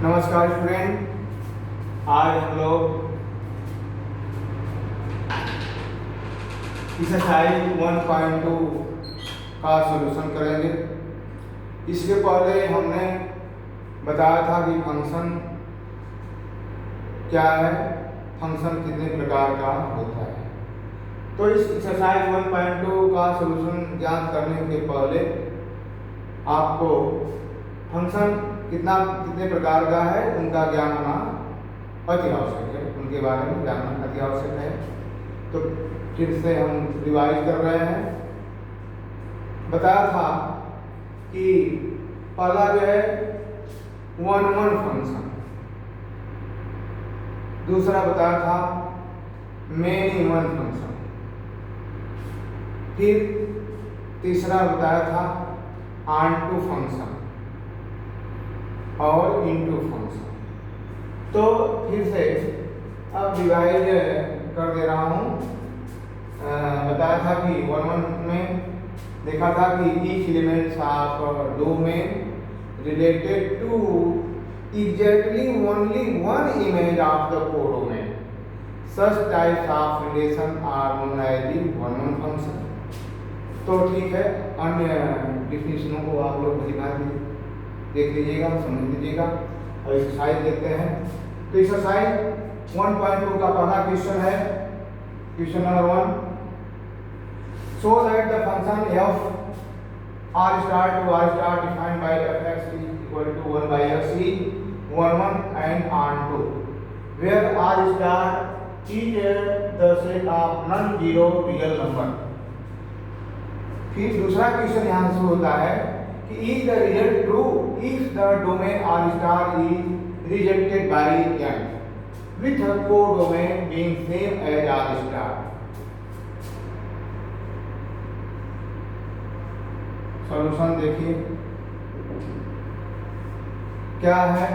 नमस्कार स्टूडेंट, आज हम लोग एक्सरसाइज 1.2 का सॉल्यूशन करेंगे। इसके पहले हमने बताया था कि फंक्शन क्या है, फंक्शन कितने प्रकार का होता है। तो इस एक्सरसाइज 1.2 का सॉल्यूशन ज्ञात करने के पहले आपको फंक्शन कितने प्रकार का है उनका ज्ञान होना अति आवश्यक है, उनके बारे में जानना अति आवश्यक है। तो फिर से हम रिवाइज कर रहे हैं। बताया था कि पहला जो है वन फंक्शन, दूसरा बताया था मेनी वन फंक्शन, फिर तीसरा बताया था ऑनटू फंक्शन और इनटू फंक्शन। तो फिर से अब डिवाइड कर दे रहा हूँ। बताया था कि वन में देखा था कि each elements of domain related to exactly only one image of the codomain, such types of relation are known as the one function. तो ठीक है, अन्य डिफिनेशनों को आप लोग भली भांति देख लीजिएगा, समझ लीजिएगा और एक्सरसाइज देखते हैं। तो एक्सरसाइज 1.2 का पहला क्वेश्चन है, question number 1, show that the function f r star to r star defined by f(x) equal to 1 by x is 1 and on2 where r star is the set of non-zero real number। फिर दूसरा question यहाँ से होता है कि is the result true if the domain r star is rejected by n with a codomain being same as r star। Solution देखिए क्या है।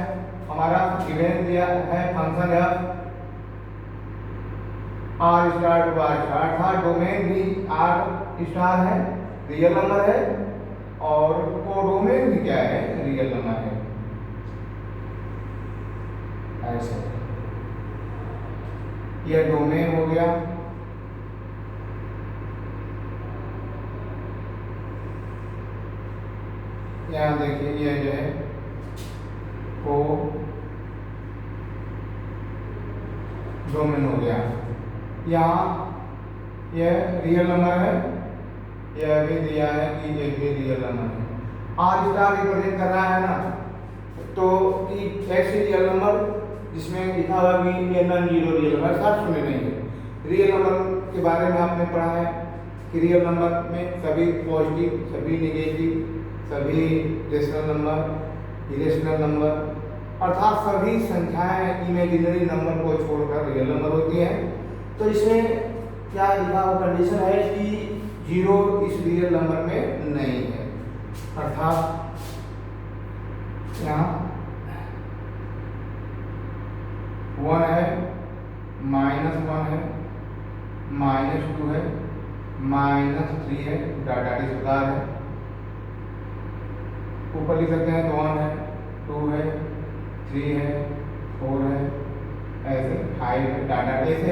हमारा गिवन दिया है function f r star to r star था, डोमेन भी r star है, real number है, और कोडोमेन भी क्या है, रियल नंबर है। ऐसे यह डोमेन हो गया। यहाँ देखिए ये जो है को डोमेन हो गया। यहाँ यह रियल नंबर है, यह भी दिया है कि ये भी रियल नंबर है। आर स्टार रिप्रेजेंट कर रहा है ना, तो ऐसे रियल नंबर जिसमें लिखा हुआ कि ये नॉन जीरो रियल नंबर, सब सुने नहीं है। रियल नंबर के बारे में आपने पढ़ा है कि रियल नंबर में सभी पॉजिटिव, सभी नेगेटिव, सभी रेशनल नंबर, इरेशनल नंबर, अर्थात सभी संख्याएं इमेजिनरी नंबर को छोड़कर रियल नंबर होती हैं। तो इसमें क्या लिखा हुआ कंडीशन है कि जीरो इस रियल नंबर में नहीं है, अर्थात यहाँ 1 है, -1 है, -2 है, -3 है, डाटा की सुधार है। ऊपर लिख सकते हैं तो 1 है, 2 है, 3 है, 4 है, ऐसे 5 है, डाटा ऐसे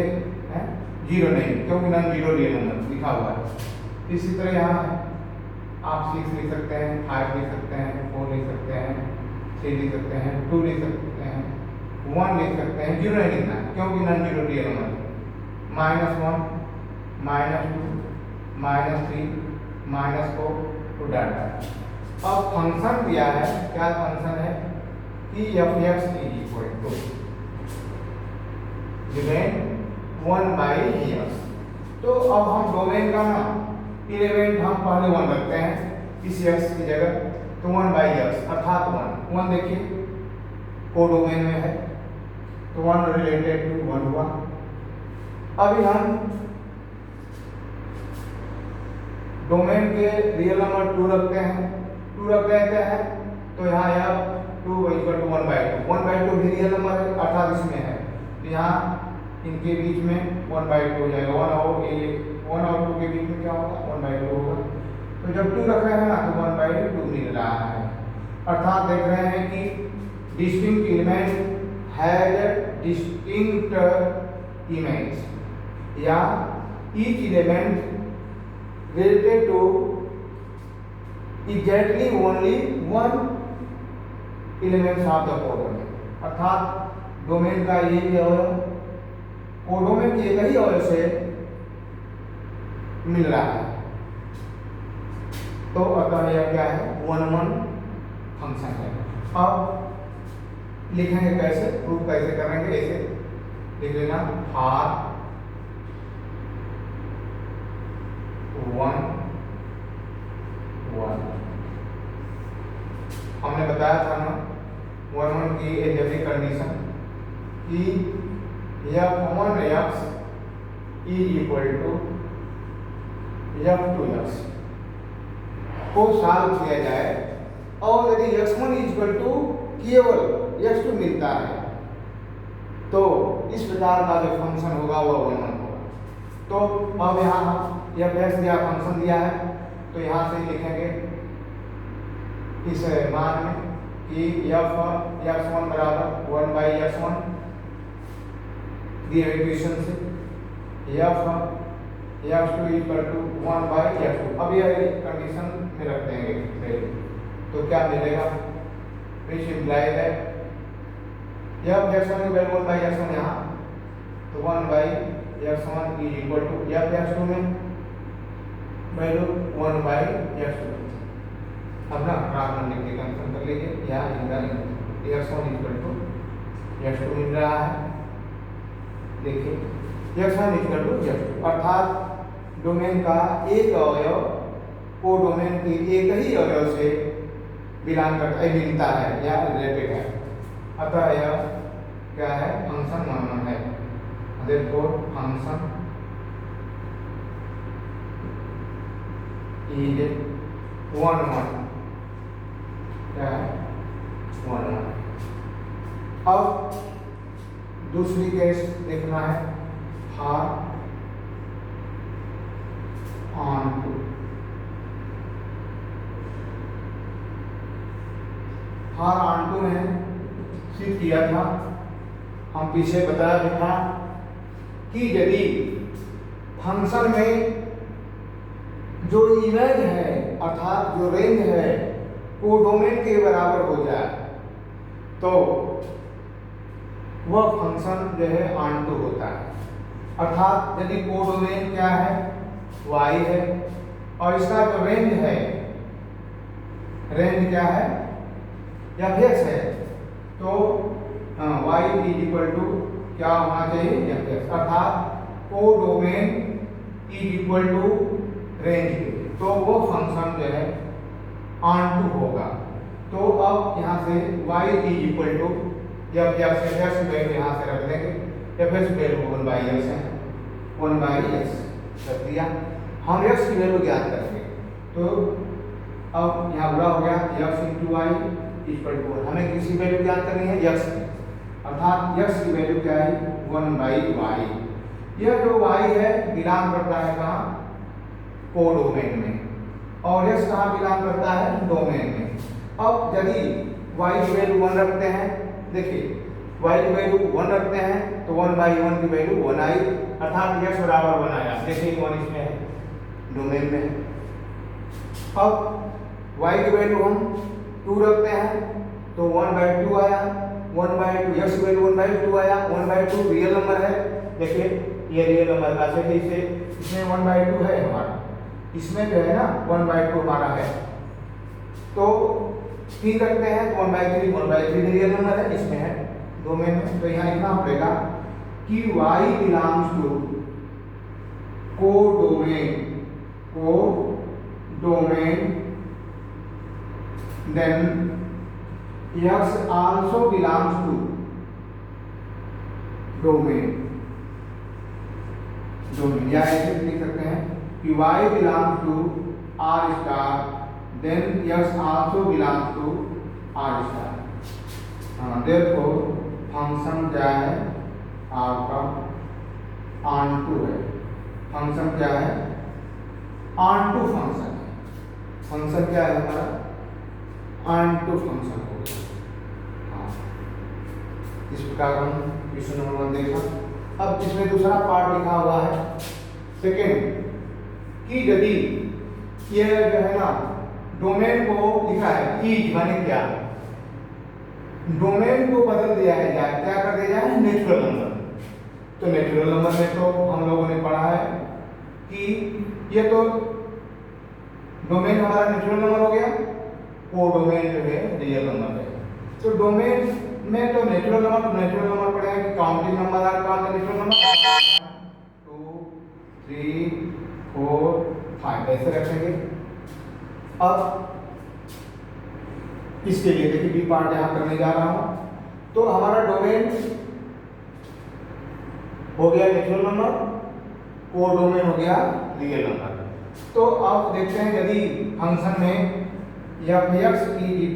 है, जीरो नहीं क्योंकि नॉन जीरो रियल नंबर लिखा हुआ है। इसी तरह यहाँ है, आप 6 लिख सकते हैं, 5 लिख सकते हैं, 4 लिख सकते हैं, 3 लिख सकते हैं, 2 लिख सकते हैं, 1 लिख सकते हैं, जीरो नहीं लिखना है क्योंकि नॉन जीरो रियल नंबर है। -1, -2, -3, -4 तो डाटा। अब फंक्शन दिया है, क्या फंक्शन है कि f(x) is equal to given 1 by x। तो अब हम डोमेन का ना एलिमेंट हम पहले 1 रखते हैं इस x की जगह, तो 1 by x अर्थात 1 देखिए कोडोमेन में है तो 1 रिलेटेड टू 1 हुआ। अभी हम डोमेन के रियल नंबर 2 रखते हैं, 2 रख देते हैं तो यहाँ यह 2 इक्वल टू 1/2 भी रियल नंबर है, अर्थात इसमें है तो यहाँ इनके बीच में 1/2 हो जाएगा। 1 और 2 के बीच में क्या होगा, 1/2 होगा। तो जब 2 रख रहे हैं ना तो 1/2 मिल रहा है, अर्थात देख रहे हैं कि distinct element has distinct image या each element related to exactly only one elements of the codomain, अर्थात डोमेन का एक ही अवयव कोडोमेन के एक ही अवयव से मिल रहा है। तो अतः यह क्या है, वन वन फंक्शन है। अब लिखेंगे कैसे, प्रूफ कैसे करेंगे, ऐसे लिख लेना फॉर वन वन। हमने बताया था ना वन वन की एल्जेब्रिक कंडीशन कि f1x is equal to f2x को सॉल्व किया जाए और यदि x1 इज इक्वल टू केवल x2 मिलता है तो इस प्रकार का जो फंक्शन होगा वह वन वन होगा। तो अब यहाँ f(x) दिया फंक्शन दिया है तो यहाँ से लिखेंगे इस मान में कि f(x1) बराबर 1/x1 दिए इक्वेशन से f(x2) इक्वल टू 1/x2। अब यह कंडीशन में रख देंगे तो क्या मिलेगा, विच इम्प्लाई दैट f(x1) की वैल्यू 1/x1 यहाँ तो 1/x1 is equal to f(x2) में वैल्यू 1/x2। अब ना प्रारंभ लिख के कंफर्म कर लीजिए या x1 इक्वल टू x2 मिल रहा है। देखिए x1 इक्वल टू x2 अर्थात डोमेन का एक अवयव को डोमेन के एक ही अवयव से बिलोंग करता है, मिलता है या रिलेटेड है। अतः यह क्या है, फंक्शन वन वन है। देखो फंक्शन इज वन वन क्या है, वन वन। अब दूसरी केस देखना है for onto. For onto में सिद्ध किया था, हम पीछे बताया भी था कि यदि फंक्शन में जो इमेज है अर्थात जो रेंज है वो डोमेन के बराबर हो जाए तो वह फंक्शन जो है ऑन टू होता है। अर्थात यदि कोडोमेन क्या है, y है और इसका जो रेंज है, रेंज क्या है f(x) है तो y इज इक्वल टू क्या होना चाहिए f(x), अर्थात codomain is equal to range, तो वो फंक्शन जो है ऑन टू होगा। तो अब यहाँ से y is equal to f(x) value यहाँ से रख देंगे, f(x) वैल्यू 1/x है, 1/x रख दिया। हम x की वैल्यू ज्ञात करेंगे तो अब यहाँ बुरा हो गया x into y equal to, हमें किसी वैल्यू ज्ञात करनी है x की, अर्थात x की वैल्यू क्या है 1/y। यह जो y है बिलोंग करता है कहाँ, कोडोमेन में, और x कहाँ बिलोंग करता है, डोमेन में। अब यदि y की वैल्यू 1 रखते हैं, देखिए y की वैल्यू 1 रखते हैं तो 1/1 की वैल्यू 1 आई, अर्थात x बराबर 1 आया। देखिए 1 इसमें है, डोमेन में है। अब y की वैल्यू हम 2 रखते हैं तो 1/2 आया, 1/2 x की वैल्यू 1/2 आया, 1/2 रियल नंबर है। देखिए ये रियल नंबर का से इसे इसमें 1/2 है हमारा, इसमें जो है ना 1/2 हमारा है। तो 3 रखते हैं तो 1/3, 1/3 रियल नंबर है, इसमें है डोमेन में। तो यहाँ लिखना पड़ेगा कि y belongs to codomain, then x also belongs to domain, या ऐसे लिख सकते हैं कि y belongs to r star, then x also belongs to r star। therefore function क्या है आपका ऑन टू है, फंक्शन क्या है ऑन टू फंक्शन है, फंक्शन क्या है हमारा ऑन टू फंक्शन हो गया। इस प्रकार हम क्वेश्चन नंबर 1 देखा। अब इसमें दूसरा पार्ट लिखा हुआ है सेकेंड कि यदि ये जो है ना डोमेन को लिखा है ईज माने क्या, डोमेन को बदल दिया है जाए, क्या कर दिया जाए नेचुरल नंबर। तो नेचुरल नंबर में तो हम लोगों ने पढ़ा है कि ये तो डोमेन हमारा नेचुरल नंबर हो गया, वो डोमेन जो है रियल नंबर है। तो डोमेन में तो नेचुरल नंबर पढ़े कि काउंटिंग नंबर आर का नेचुरल नंबर 2 3 4 5 ऐसे रखेंगे। अब इसके लिए देखिए बी पार्ट यहां करने जा रहा हूं। तो हमारा डोमेन हो गया नेचुरल नंबर, कोड डोमेन हो गया रियल नंबर। तो अब देखते हैं यदि फंक्शन में f(x) =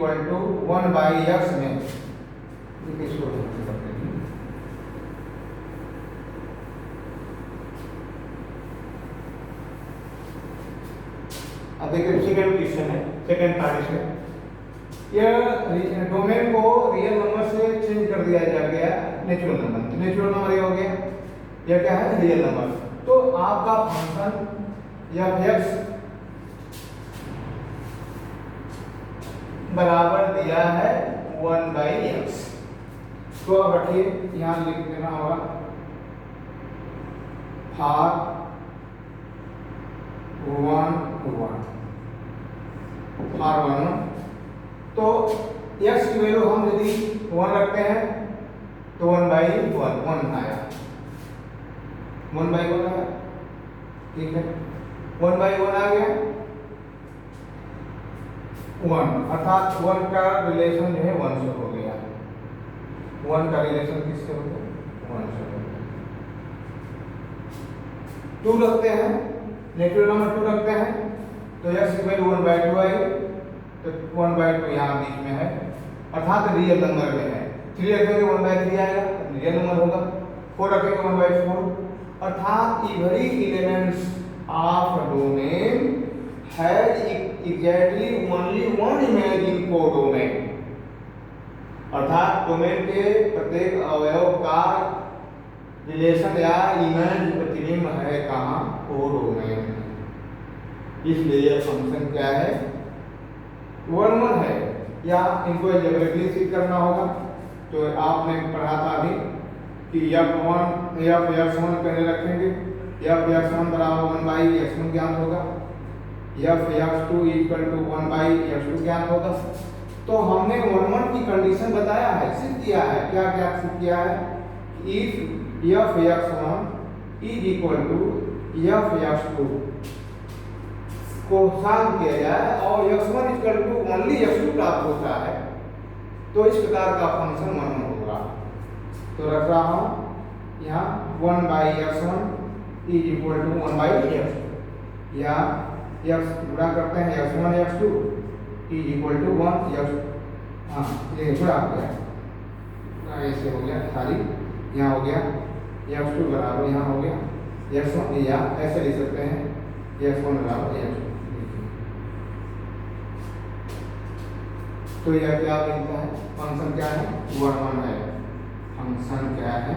1/x में इसको अब देखिए सेकंड क्वेश्चन है, सेकंड पार्ट है। यह डोमेन को रियल नंबर से चेंज कर दिया जा गया नेचुरल नंबर। तो नेचुरल नंबर ये हो गया, यह क्या है रियल नंबर। तो आपका फंक्शन f(x) बराबर दिया है 1/x। तो अब रखिए यहां लिख देना होगा फॉर 1 तो x की वैल्यू हम यदि 1 रखते हैं तो 1/1 आया, 1/1 आया, ठीक है 1/1 आ गया 1, अर्थात 1 का रिलेशन जो है 1 से हो गया। 1 का रिलेशन किससे हो गया 1 से हो गया। 2 रखते हैं, नेचुरल नंबर 2 रखते हैं तो x की वैल्यू 1/2 आई, तो 1/2 यहाँ बीच में है अर्थात रियल नंबर में है। 3 रखेंगे 1/3 आएगा, रियल नंबर होगा। 4 रखेंगे 1/4 अर्थात every elements of domain has exactly only one image in codomain. अर्थात डोमेन के प्रत्येक अवयव का रिलेशन या इमेज प्रतिबिंब है कहाँ कोडोमेन में। इसलिए यह फंक्शन क्या है 1 है, या इनको अलजेब्रिकली सिद्ध करना होगा। तो आपने पढ़ा था अभी कि f(x1) पहले रखेंगे, f(x1) बराबर 1/x1 ज्ञात होगा, f(x2) = 1/x2 ज्ञात होगा। तो हमने 1 की कंडीशन बताया है, सिद्ध किया है। क्या क्या सिद्ध किया है? इफ f(x1) = f(x2) को सॉल्व किया जाए और x1 = ओनली x2 प्राप्त होता है तो इस प्रकार का फंक्शन 1 होगा। तो रख रहा हूं यहाँ 1/x1 = 1/x2 या x गुणा करते हैं x1 x2 = 1 x। हाँ ये गुणा हो गया, ऐसे हो गया खाली, यहाँ हो गया x2 बराबर यहाँ हो गया x1, या ऐसे लिख सकते हैं x1 बराबर x2। तो यह क्या मिलता है? फंक्शन क्या है 1 है। फंक्शन क्या है?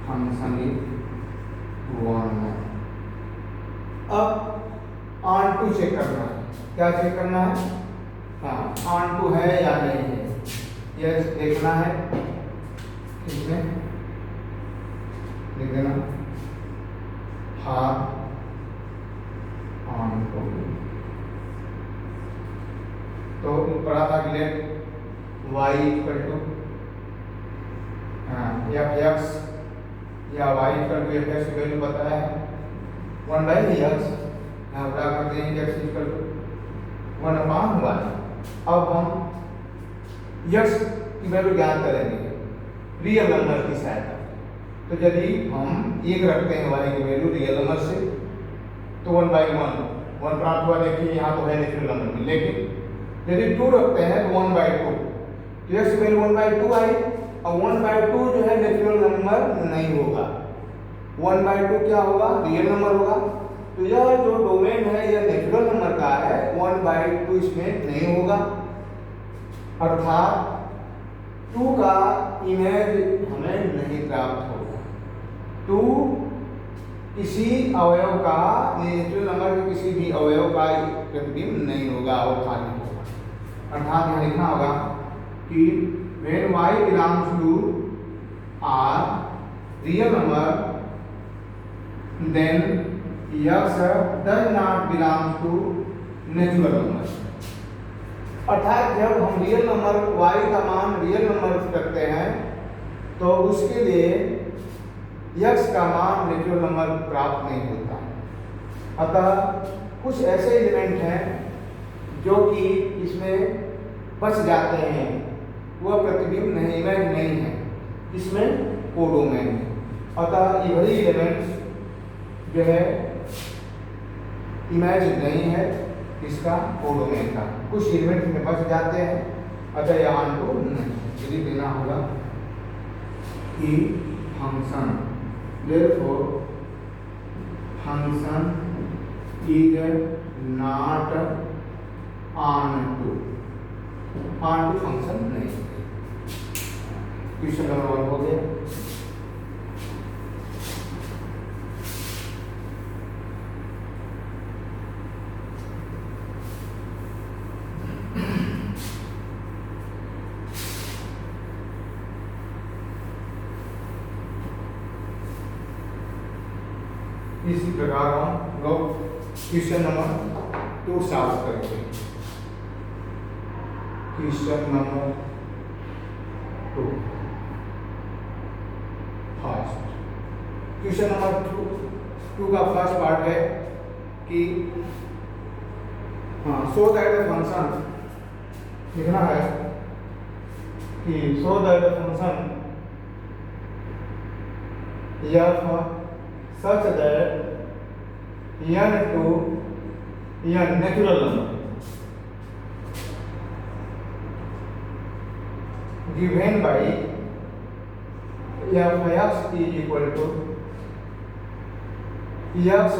फंक्शन 1 है। अब ऑन टू चेक करना है। क्या चेक करना है? हाँ ऑन टू है या नहीं है यह देखना है। इसमें लिख देना हाँ ऑन टू। तो पढ़ा था कि लेट y = f(x) या y = f(x) की वैल्यू बताया है 1/x। यहाँ क्या करते हैं x = 1/1। अब हम x की वैल्यू ज्ञात करेंगे रियल नंबर की सहायता। तो यदि हम 1 रखते हैं y की वैल्यू रियल नंबर से तो 1/1 प्राप्त हुआ। देखिए यहाँ तो है नेचुरल नंबर में, लेकिन यदि 2 रखते हैं तो 1/2 तो x की वैल्यू 1/2 आई। और 1/2 जो है नेचुरल नंबर नहीं होगा, 1/2 क्या होगा रियल नंबर होगा। तो यह जो डोमेन है यह नेचुरल नंबर का है, 1/2 इसमें नहीं होगा। अर्थात 2 का इमेज हमें नहीं प्राप्त होगा। 2 किसी अवयव का, नेचुरल नंबर के किसी भी अवयव का प्रतिबिंब नहीं होगा और खाली होगा। अर्थात यहाँ लिखना होगा कि when y belongs to R real number then x does not belong to natural number। अर्थात जब हम रियल नंबर y का मान रियल नंबर करते हैं तो उसके लिए x का मान नेचुरल नंबर प्राप्त नहीं होता। अतः कुछ ऐसे एलिमेंट हैं जो कि इसमें बच जाते हैं, वह प्रतिबिंब नहीं, इमेज नहीं है, इसमें कोडोमेन है। अतः ये वही एलिमेंट्स जो है इमेज नहीं है इसका कोडोमेन का, कुछ एलिमेंट में बच जाते हैं। अतः यहाँ को नहीं यदि देना होगा कि function therefore function is not onto function नहीं। क्वेश्चन नंबर 1 हो गया। इसी प्रकार हम लोग क्वेश्चन नंबर 2 सॉल्व करेंगे। Question number 2 first question number 2 का फर्स्ट पार्ट है कि सो दैट द फंक्शन लिखना है कि so that the function f such that n to n natural number given by f x is equal to x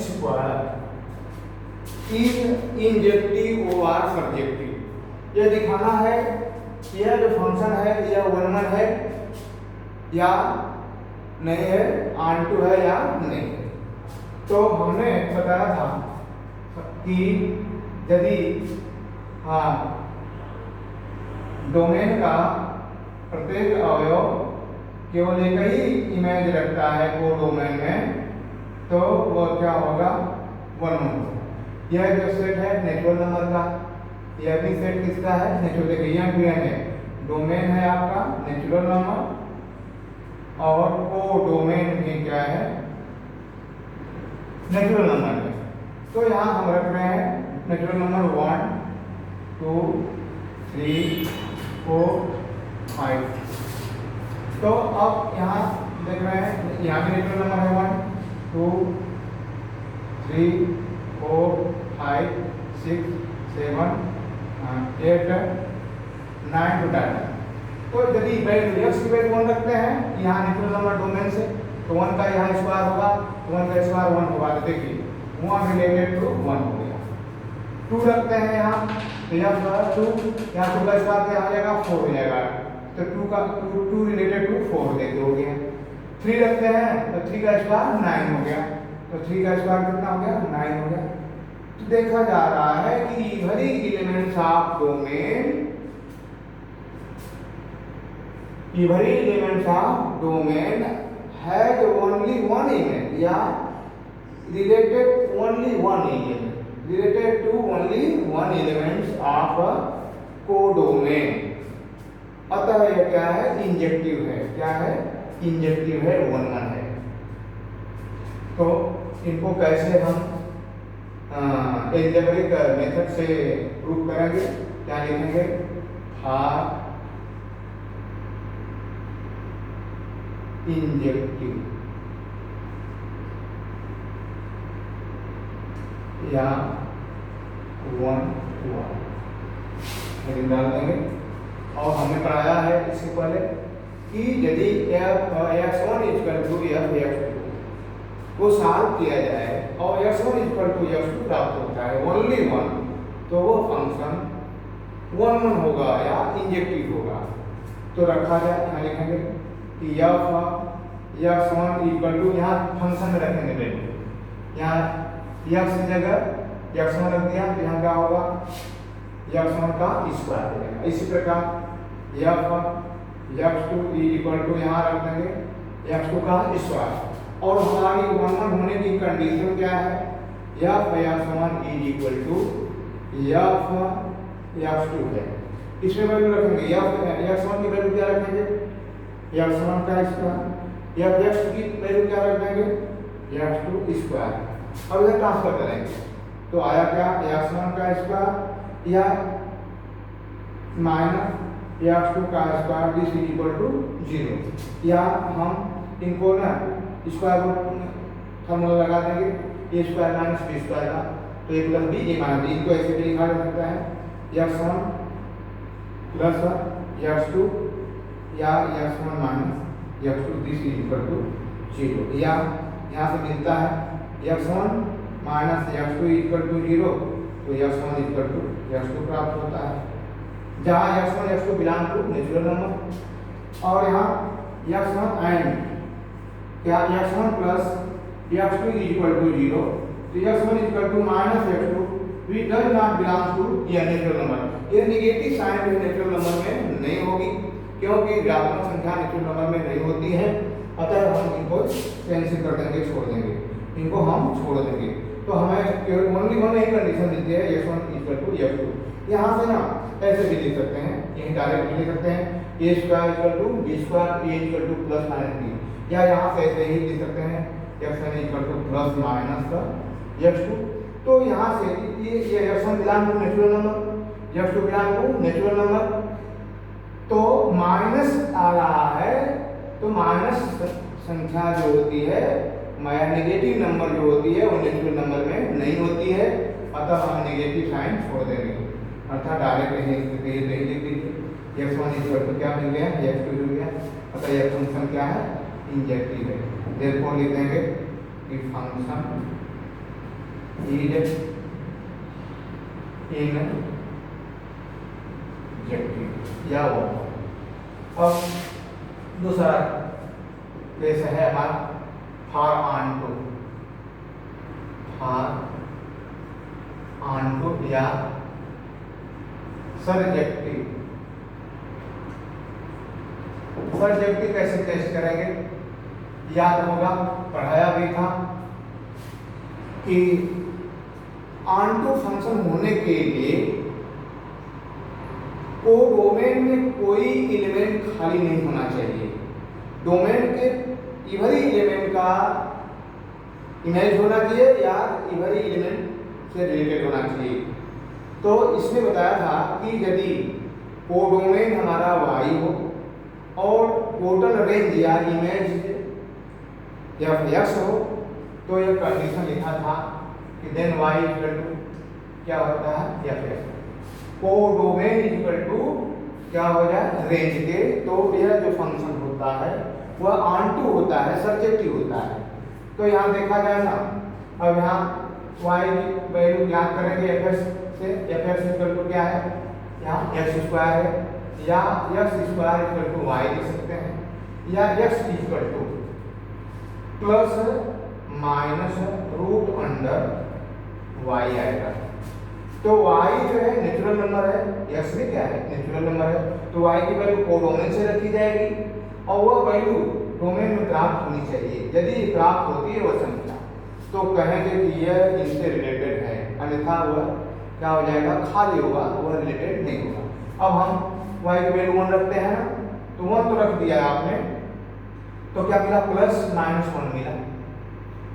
square is injective or surjective। यह दिखाना है कि यह जो फंक्शन है यह 1 है या नहीं है, ऑन टू है या नहीं है। तो हमने बताया था कि यदि डोमेन का प्रत्येक अवयव केवल एक ही इमेज रखता है को डोमेन में, तो वह क्या होगा 1 होगा। यह जो सेट है नेचुरल नंबर का, यह भी सेट किसका है नेचुरल। देखिए n है, डोमेन है आपका नेचुरल नंबर और को डोमेन भी क्या है नेचुरल नंबर है। तो यहाँ हम रख रहे हैं नेचुरल नंबर 1 2 3 4 5। तो अब यहाँ देख रहे हैं यहाँ भी नेचुरल नंबर है 1 2 3 4 5 6 7 8 9 to 10। तो यदि वैल्यू x की वैल्यू 1 रखते हैं यहाँ नेचुरल नंबर डोमेन से, तो 1 का यहाँ स्क्वायर होगा, तो 1 का स्क्वायर 1 होगा। तो देखिए 1 रिलेटेड टू 1 हो गया। 2 रखते हैं यहाँ, तो यहाँ 2 यहाँ 2 का स्क्वायर क्या हो जाएगा 4 हो जाएगा। तो 2 रिलेटेड टू 4 देखिए हो गया। 3 रखते हैं तो 3 का स्क्वायर 9 हो गया। तो 3 का स्क्वायर कितना हो गया 9 हो गया। तो देखा जा रहा है कि every elements of domain every element of domain has only one element या related only one element, related to only one elements of a codomain। अतः यह क्या है इंजेक्टिव है। क्या है इंजेक्टिव है 1 1 है। तो इनको कैसे हम एल्जेब्रिक मेथड से प्रूव करेंगे। क्या लिखेंगे इंजेक्टिव या 1 1 हेडिंग डाल देंगे। और हमने पढ़ाया है इससे पहले कि यदि x1 इक्वल टू f(x2) को सॉल्व किया जाए और x1 इक्वल टू x2 प्राप्त होता है ओनली 1, तो वो फंक्शन 1 1 होगा या इंजेक्टिव होगा। तो रखा जाए, यहाँ लिखेंगे कि x1 इक्वल टू, यहाँ फंक्शन में रखेंगे वैल्यू, यहाँ x की जगह x1 रख दिया तो यहाँ क्या होगा x1 का स्क्वायर हो जाएगा। इसी प्रकार x2 इक्वल टू यहाँ रख देंगे x2 का स्क्वायर। और हमारी 1 होने की कंडीशन क्या है, x1 इक्वल टू x2 है। इसमें वैल्यू रखेंगे x1 की वैल्यू क्या रखेंगे x1 का स्क्वायर, x2 की वैल्यू क्या रख देंगे x2 स्क्वायर। अब इधर ट्रांसफर करेंगे तो आया क्या x1 का स्क्वायर या माइनस x2 का square this is equal to 0, या हम इनको ना स्क्वायर रूट फॉर्मूला लगा देंगे a square minus b square का, तो a plus b a minus b, इनको ऐसे भी लिखा जा सकता है x1 प्लस x2 या x1 minus x2 this is equal to 0, या यहाँ से मिलता है x1 minus x2 equal to 0, तो x1 इक्वल टू x2 प्राप्त होता है, जहाँ x1 x2 belong to natural number. और यहाँ x1 एंड क्या x1 plus x2 equal to 0, तो x1 equal to minus x2 we does not belong to ये नेचुरल नंबर। ये नेगेटिव साइन नेचुरल नंबर में नहीं होगी, क्योंकि व्यापक संख्या नेचुरल नंबर में नहीं होती है, अतः हम इनको कैंसिल कर देंगे, छोड़ देंगे, इनको हम छोड़ देंगे। तो हमें केवल ओनली वन ही कंडीशन मिलती है x1 इक्वल टू x2। यहाँ से ना ऐसे भी लिख सकते हैं, यही डायरेक्ट लिख सकते हैं a square equal to b square a equal to plus minus b, या यहाँ से ऐसे ही लिख सकते हैं x1 equal to plus minus x2। तो यहाँ से ये x1 belong to natural number, x2 belong to natural number, तो माइनस आ रहा है, तो माइनस संख्या जो होती है नेगेटिव नंबर जो होती है वो नेचुरल नंबर में नहीं होती है, अतः हम नेगेटिव साइन छोड़ देंगे, अर्थात डायरेक्ट नहीं लिख दीजिए। x1 इक्वल टू क्या मिल गया x2 मिल गया, अतः यह फंक्शन क्या है इंजेक्टिव है, देयरफॉर लिख देंगे कि फंक्शन इज इंजेक्टिव या वो। अब दूसरा केस है हमारा फॉर ऑन टू या सरजेक्टिव। सरजेक्टिव कैसे टेस्ट करेंगे, याद होगा पढ़ाया भी था कि ऑन टू फंक्शन होने के लिए को डोमेन में कोई एलिमेंट खाली नहीं होना चाहिए, डोमेन के इवरी एलिमेंट का इमेज होना चाहिए या इवरी एलिमेंट से रिलेटेड होना चाहिए। तो इसमें बताया था कि यदि कोडोमेन हमारा y हो और टोटल रेंज या इमेज या x हो, तो यह कंडीशन लिखा था कि देन y इक्वल टू क्या होता है fx, कोडोमेन इक्वल टू क्या हो जाए रेंज के, तो यह जो फंक्शन होता है वह ऑन टू होता है, सरजेक्टिव होता है। तो यहाँ देखा जाए ना, अब यहाँ y की वैल्यू ज्ञात करेंगे fx से, fx इक्वल टू क्या है यहाँ x स्क्वायर है, या x square equal to y लिख सकते हैं, या x equal to plus minus root under y आएगा। तो y जो है नेचुरल नंबर है, x भी क्या है नेचुरल नंबर है, तो y की वैल्यू कोडोमेन से रखी जाएगी और वह वैल्यू डोमेन में प्राप्त होनी चाहिए। यदि प्राप्त होती है वह संख्या तो कहेंगे कि यह इनसे रिलेटेड है, अन्यथा वह क्या हो जाएगा खाली होगा, वह रिलेटेड नहीं होगा। अब हम y की वैल्यू 1 रखते हैं ना, तो 1 तो रख दिया आपने, तो क्या मिला प्लस माइनस 1 मिला,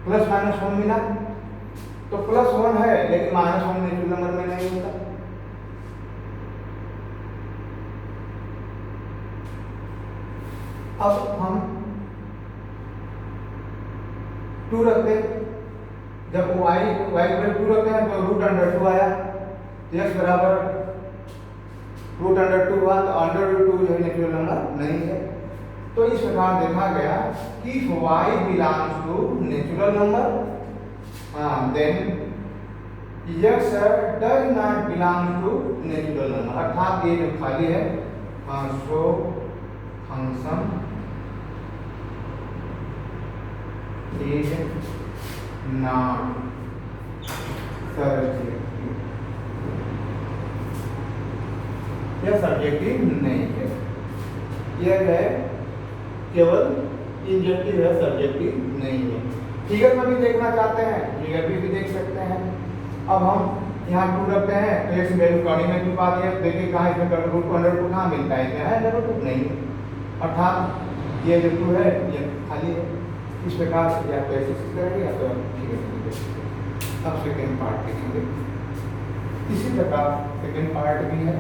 प्लस माइनस 1 मिला, तो प्लस 1 है लेकिन माइनस 1 नेचुरल नंबर में नहीं होता। अब हम 2 रखते हैं, जब y पर 2 रखते हैं तो रूट अंडर 2 आया, तो x बराबर रूट अंडर 2 हुआ, तो अंडर रूट 2 जो है नेचुरल नंबर नहीं है। तो इस प्रकार देखा गया कि y belongs to natural number, then x does not belong to natural number, अर्थात ये जो खाली है, so function is not subjective, यह सब्जेक्टिव नहीं है, यह है केवल इंजेक्टिव है, सब्जेक्टिव नहीं है। फिगर में भी देखना चाहते हैं, फिगर भी देख सकते हैं। अब हम यहाँ 2 रखते हैं तो एक्स वैल्यू कॉर्डिंग में 2 पा दिया, देखिए कहाँ इसमें √2 कहाँ मिलता है, इसमें है √2 नहीं है, अर्थात ये जो 2 है ये खाली है। इस प्रकार या तो ऐसे करेंगे या तो फिगर में देखेंगे। अब सेकेंड पार्ट देखेंगे, इसी प्रकार सेकेंड पार्ट भी है।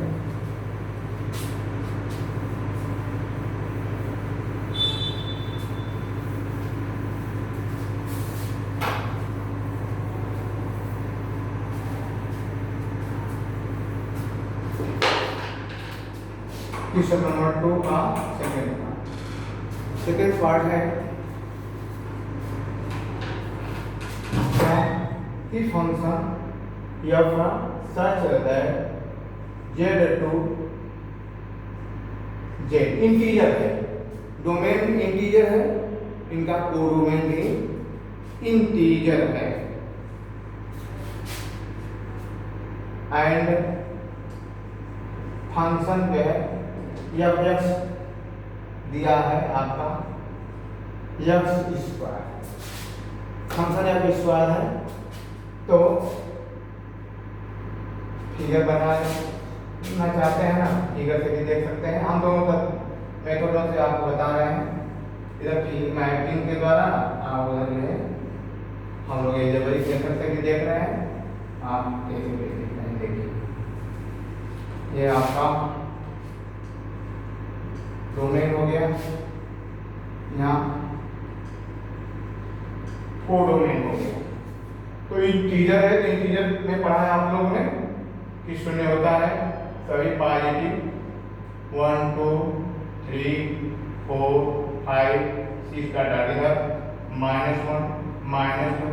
क्वेश्चन नंबर 2 का सेकेंड पार्ट है कि function f such that z to z integer है, डोमेन इंटीजर है, इनका कोडोमेन भी इंटीजर है, एंड फंक्शन पे है एफ एक्स दिया है आपका x square, function F square है। तो फिगर बनाना चाहते हैं ना, फिगर से भी देख सकते हैं, हम दोनों मेथडों से आपको बता रहे हैं। इधर मैपिंग के द्वारा आप उधर जो है हम लोग एल्जेब्रिक मेथड से भी देख रहे हैं, आप कैसे भी देख रहे हैं। देखिए ये आपका डोमेन हो गया, यहाँ कोडोमेन हो गया। तो इंटीजर है, तो इंटीजर में पढ़ा है आप लोगों ने कि शून्य होता है सभी पॉजिटिव 1 2 3 4 5 6 का डाटा इधर -1 -2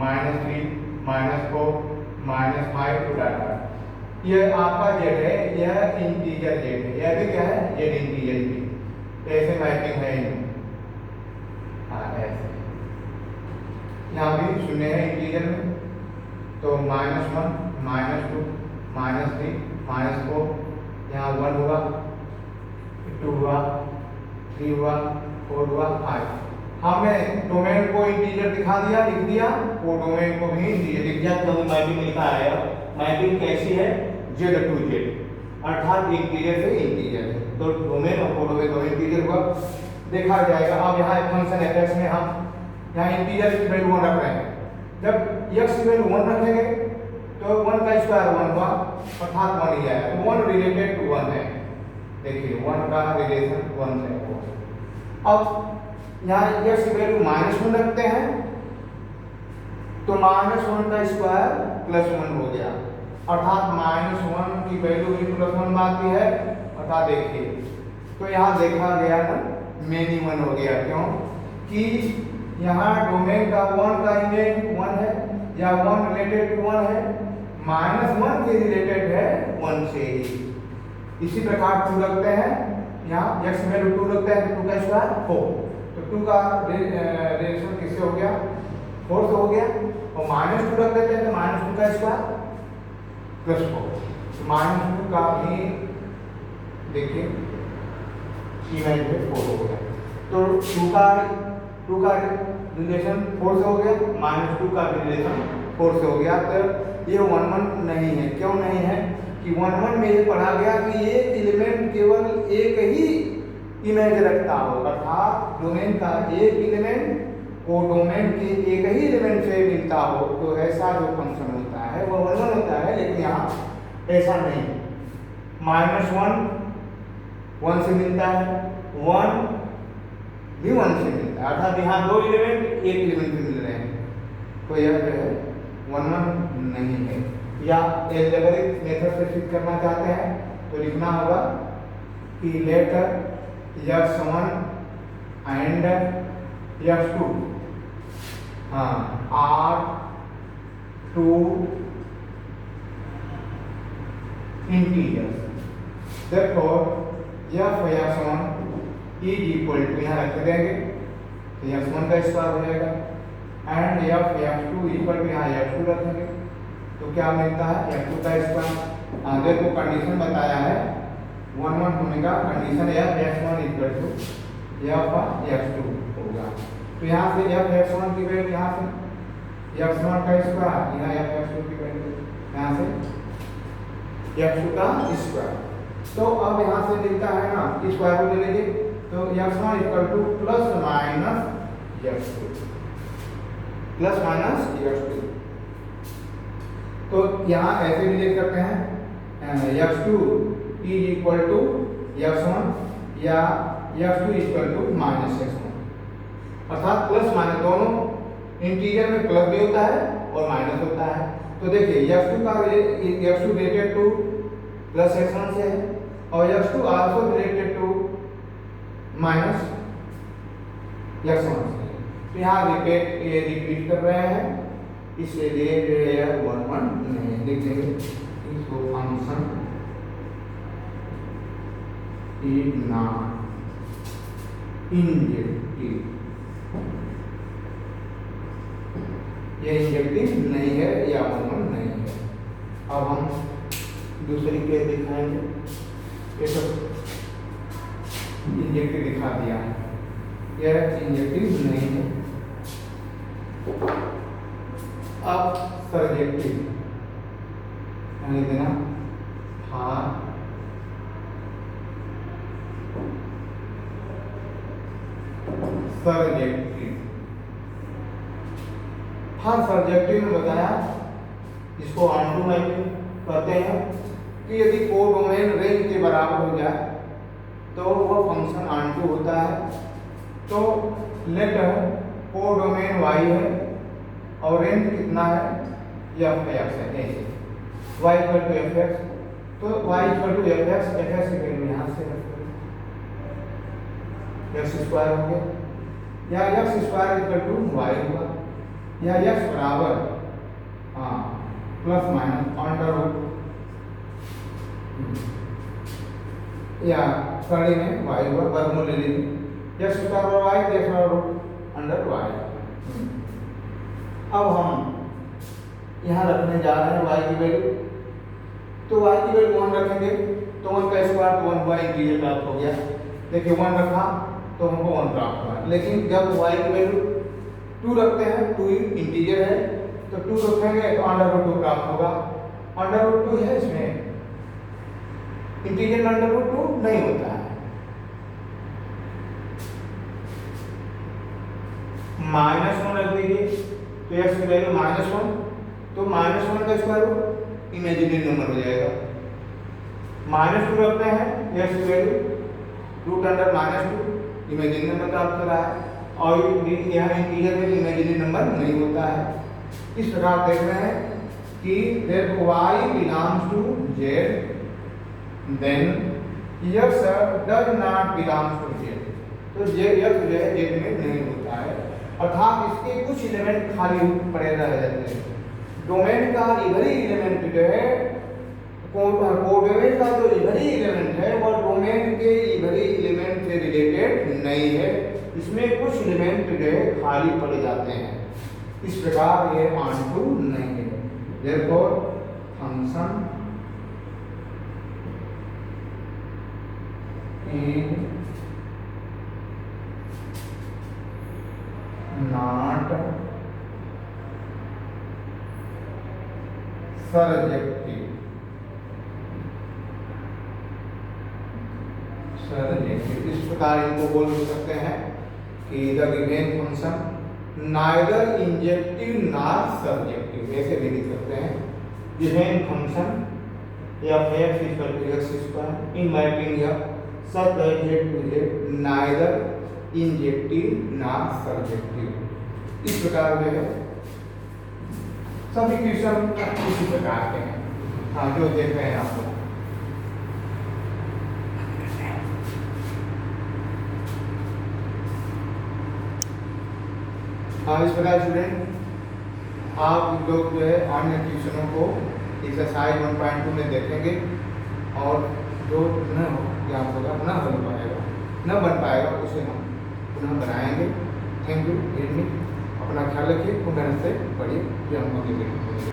-3 -4 -5 टू डाटा। यह आपका जेड है, यह इंटीजर जेड है, यह भी क्या है जेड इंटीजर भी, ऐसे मैपिंग है इनमें। हाँ ऐसे यहाँ भी शून्य है इंटीजर में, तो -1 -2 -3 -4, यहाँ 1 हुआ, 2 हुआ, 3 हुआ, 4 हुआ, 5। हमने डोमेन को इंटीजर दिखा दिया, लिख दिया, वो डोमेन को भी इंटीजर लिख दिया। तो मैपिंग लिखा है, मैपिंग कैसी है जेड टू जेड, अर्थात इंटीजर से इंटीजर है, तो डोमेन और कोडोमेन दोनों इंटीजर हुआ, देखा जाएगा। अब यहाँ फंक्शन एफ में हम यहाँ इंटीजर की वैल्यू 1 रख रहे हैं, जब x की वैल्यू 1 रखेंगे तो 1 का स्क्वायर 1 हुआ, अर्थात 1 ही आया, तो 1 रिलेटेड टू 1 है। देखिए 1 का रिलेशन 1 से है। अब यहाँ x की वैल्यू -1 रखते हैं तो -1 का स्क्वायर +1 हो गया, अर्थात -1 की वैल्यू भी +1 आती है, अर्थात देखिए तो यहाँ देखा गया ना मिनिमम हो गया, क्यों कि यहाँ डोमेन का 1 का इमेज 1 है या 1 रिलेटेड टू 1 है, -1 के रिलेटेड है 1 से ही। इसी प्रकार 2 रखते हैं, यहाँ x वैल्यू 2 रखते हैं तो 2 का स्क्वायर 4, तो 2 का रिलेशन किससे हो गया 4 से हो गया, और -2 रख देते हैं तो -2 का स्क्वायर +4, तो -2 का भी देखिए इमेज में 4 हो गया, तो 2 का रिलेशन 4 से हो गया, -2 का रिलेशन 4 से हो गया। तो ये 1 1 नहीं है, क्यों नहीं है कि 1 1 में ये पढ़ा गया कि एक एलिमेंट केवल एक ही इमेज रखता हो, अर्थात डोमेन का एक एलिमेंट को डोमेन के एक ही एलिमेंट से मिलता हो, तो ऐसा जो फंक्शन होता है वो 1 1 होता है। लेकिन यहाँ ऐसा नहीं, -1 1 से मिलता है, 1 भी 1 से मिलता है, अर्थात यहाँ 2 एलिमेंट एक एलिमेंट से मिल रहे हैं, तो यह जो है 1 1 नहीं है। या एल्जेब्रिक मेथड से फिट करना चाहते हैं तो लिखना होगा कि let x1 and x2 are 2 integers, therefore f x1 is equal to यहाँ रख देंगे तो x1 का स्क्वायर हो जाएगा एंड f(x2) इक्वल टू यहाँ f2 रखेंगे तो क्या मिलता है f2 का स्क्वायर। आगे को कंडीशन बताया है 1 1 होने का कंडीशन है f(x1) इक्वल टू f(x2) होगा। तो यहाँ से f(x1) की वैल्यू यहाँ से f(1) का स्क्वायर यहाँ f(x2) की वैल्यू यहाँ से f2 का स्क्वायर। तो अब यहाँ से मिलता है ना स्क्वायर को ले लीजिए तो f(1) equal to plus minus f2 तो यहाँ ऐसे भी लिख सकते हैं f2 is equal to f(1) या f2 equal to minus x1 अर्थात प्लस माइनस दोनों इंटीजर में प्लस भी होता है और माइनस होता है। तो देखिए f2 का f2 related two plus x1 से है और f2 also related to minus x1 से। तो यहाँ रिपीट कर रहे हैं इसलिए जो है 1 1 नहीं लिख देंगे इसको फंक्शन इज नॉट इंजेक्टिव, ये इंजेक्टिव नहीं है या 1 1 नहीं है। अब हम दूसरी केस दिखाएंगे ये सब इंजेक्टिव दिखा दिया है यह इंजेक्टिव नहीं है। अब सर्जेक्टिव यानी देना सर्जेक्टिव में बताया इसको ऑनटू मैपिंग कहते हैं कि यदि कोडोमेन रेंज के बराबर हो जाए तो वह फंक्शन ऑनटू होता है। तो लेट कोडोमेन y है और रेंज कितना है f(x) है ऐसे y इक्वल टू f(x) तो y इक्वल टू f(x) की वैल्यू यहाँ से रखते x स्क्वायर हो गया या x square equal to y होगा या x बराबर प्लस माइनस अंडर रूट या कड़ी में y होगा वर्गमूल ले लीजिए x बराबर y x बराबर अंडर y। अब हम यहाँ रखने जा रहे हैं y की वैल्यू तो y की वैल्यू 1 रखेंगे तो 1 का स्क्वायर तो 1 बाई इंटीजर प्राप्त हो गया। देखिए 1 रखा तो हमको 1 प्राप्त हुआ लेकिन जब y की वैल्यू 2 रखते हैं 2 इंटीजर है तो 2 रखेंगे तो अंडर रूट 2 प्राप्त होगा। अंडर रूट 2 है इसमें इंटीजर में अंडर रूट 2 नहीं होता है। -1 रख दीजिए तो x की वैल्यू -1 तो -1 का स्क्वायर इमेजिनरी नंबर हो जाएगा। -2 रखते हैं x की value root under -2 imaginary number प्राप्त कर रहा है और यहाँ इंटीजर में इमेजिनरी नंबर नहीं होता है। इस प्रकार देख रहे हैं कि y belongs to z then x does not belongs to z तो x जो है z में नहीं होता है अर्थात इसके कुछ एलिमेंट खाली पड़े रह जाते हैं। डोमेन का इधरी एलिमेंट जो है कोडोमेन का जो इधरी एलिमेंट है वह डोमेन के इधरी एलिमेंट से रिलेटेड नहीं है। इसमें कुछ एलिमेंट जो है खाली पड़ जाते हैं। इस प्रकार ये ऑनटू नहीं है। therefore function is not surjective इस प्रकार इनको बोल सकते हैं कि the given function neither injective nor surjective ऐसे भी लिख सकते हैं। Given function f(x) equal to x square in mapping such that z to z neither injective nor surjective। इस प्रकार जो है सभी क्वेश्चन इसी प्रकार के हैं। हाँ जो देख रहे हैं आप लोग इस प्रकार स्टूडेंट आप लोग जो है अन्य ट्यूशनों को एक्सरसाइज 1.2 में देखेंगे और जो न हो या आप लोग न हो पाएगा न बन पाएगा उसे हम पुनः बनाएंगे। Thank you very much. अपना ख्याल रखिए, खूब मेहनत से पढ़िए, फिर हम अगले वीडियो में मिलेंगे।